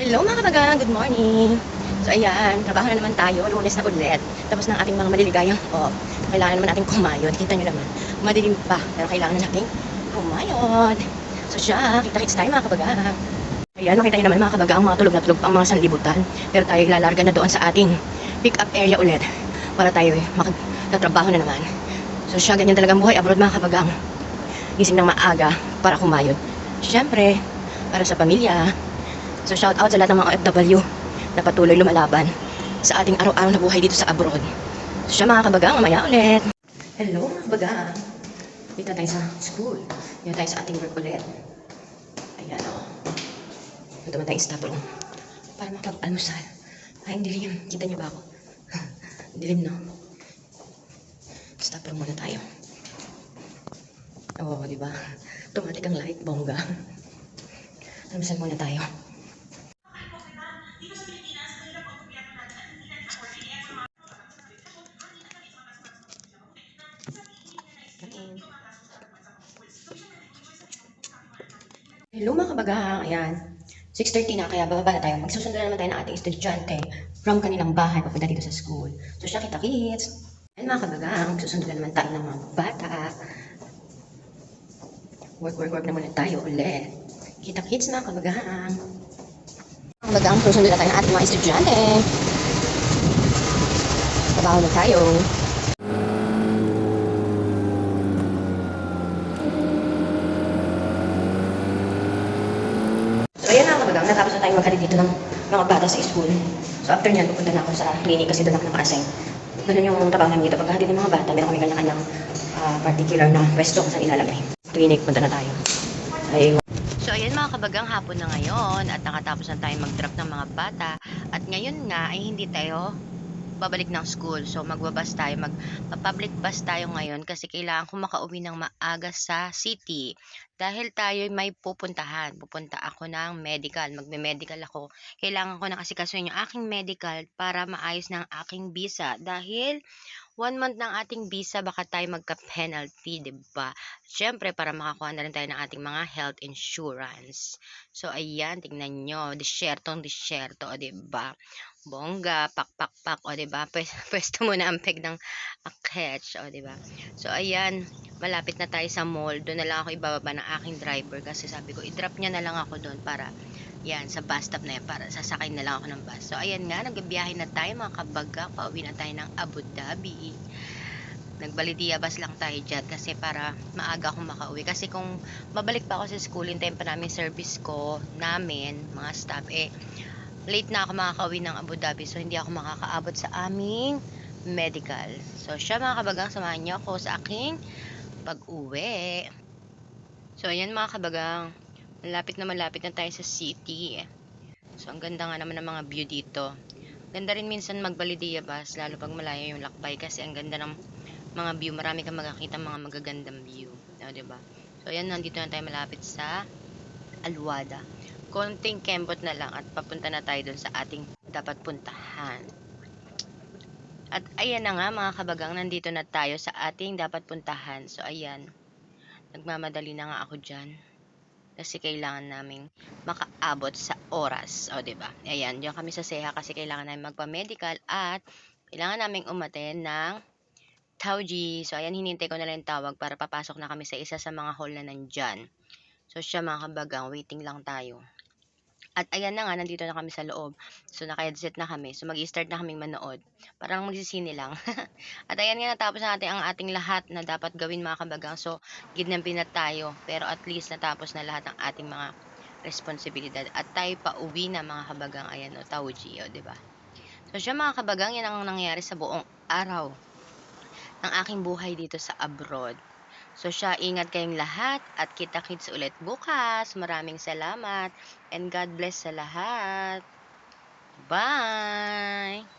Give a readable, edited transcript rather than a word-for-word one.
Hello mga kabagang, good morning. So ayan, trabaho na naman tayo, Lunes na ulit. Tapos ng ating mga maliligayang off. Kailangan naman natin kumayod. Kita nyo naman, madilim pa. Pero kailangan na natin kumayod. So siya, kita-kits tayo mga kabagang. Ayan, makita nyo naman mga kabagang, mga tulog na tulog pang mga sanlibutan. Pero tayo lalarga na doon sa ating pick-up area ulit. Para tayo magtatrabaho na naman. So siya, ganyan talagang buhay abroad mga kabagang. Gising ng maaga para kumayod. Siyempre, para sa pamilya. So shout out sa lahat ng mga OFW na patuloy lumalaban sa ating araw-araw na buhay dito sa abroad. So siya mga kabagang, mamaya ulit. Hello mga kabagang. Dito tayo sa school. Dito tayo sa ating work ulit. Ayan o. Ito naman tayong stop room. Para makapag-almusal. Ay, ang dilim. Kita niyo ba ako? Dilim no? Stop room muna tayo. Oo, diba? Automatic ang light, bongga. Almusal muna tayo. Hello mga kabagang, ayan. 6:30 na, kaya bababa na tayo. Magsusundo na naman tayo ng ating estudyante from kanilang bahay papunta dito sa school. So siya kita-kits. Ayan mga kabagang, magsusundo na naman tayo ng mga bata. Work na muna tayo ulit. Kita-kits mga kabagang. Mga kabagang, susundo na tayo ng ating mga estudyante. Trabaho na tayo. So ayan mga kabagang, natapos na tayo magkali dito ng mga bata sa school. So after nyan, pupunta na ako sa clinic kasi doon ako naka-assign. Ganun yung trabaho namin dito. Pagkahati ng mga bata, meron kami kanya-kanyang particular na pwesto kung saan ilalagay. Clinic, punta na tayo. Ayun. So ayan mga kabagang, hapon na ngayon at nakatapos na tayo mag-drop ng mga bata. At ngayon nga ay hindi tayo babalik ng school. So magbabas tayo, mag-public bus tayo ngayon kasi kailangan ko makauwi ng maaga sa city. Dahil tayo may pupuntahan. Pupunta ako ng medical. Magme-medical ako. Kailangan ko na kasi kasuhin yung aking medical para maayos ng aking visa. Dahil 1 month ng ating visa, baka tayo magka-penalty, diba? Siyempre, para makakuha na rin tayo ng ating mga health insurance. So, ayan, tingnan nyo. Disyerto, diba? Bongga, pak, o diba? Pwesto mo na ang peg ng catch, o diba? So, ayan, malapit na tayo sa mall. Doon na lang ako ibababa ng aking driver kasi sabi ko, i-drop niya na lang ako doon para yan, sa bus stop na yan, para sasakay na lang ako ng bus. So, ayan nga, nagbibiyahe na tayo mga kabaga. Pauwi na tayo ng Abu Dhabi. Nagbalidia bus lang tayo dyan kasi para maaga akong makauwi. Kasi kung babalik pa ako sa school, in time pa namin service ko, namin, mga staff, late na ako makakauwi ng Abu Dhabi. So, hindi ako makakaabot sa aming medical. So, siya mga kabagang, samahan niyo ako sa aking pag-uwi. So, ayan mga kabagang, malapit na tayo sa city. So, ang ganda nga naman ng mga view dito. Ganda rin minsan magbalidia bus, lalo pag malayo yung lakbay kasi ang ganda ng mga view. Marami kang makakita mga magagandang view. O, diba? So, ayan, nandito na tayo malapit sa Alwada. Konting kembot na lang at papunta na tayo dun sa ating dapat puntahan. At ayan na nga mga kabagang, nandito na tayo sa ating dapat puntahan. So, ayan. Nagmamadali na nga ako dyan. Kasi kailangan naming makaabot sa oras. O, diba? Ayan, diyan kami sa SEHA kasi kailangan namin magpa-medical at kailangan naming umaten ng Tauji. So, ayan, hinintay ko na lang yung tawag para papasok na kami sa isa sa mga hall na nandyan. So, siya mga kabagang, waiting lang tayo. At ayan na nga, nandito na kami sa loob. So, naka-headset na kami. So, mag-i-start na kaming manood. Parang magsisini lang. At ayan nga, natapos natin ang ating lahat na dapat gawin mga kabagang. So, ginampi na tayo. Pero at least natapos na lahat ng ating mga responsibilidad. At tayo pa uwi na mga kabagang. Ayan o, Tauji o, diba? So, siya mga kabagang, yan ang nangyari sa buong araw ng aking buhay dito sa abroad. So siya, ingat kayong lahat at kita-kits ulit bukas. Maraming salamat and God bless sa lahat. Bye!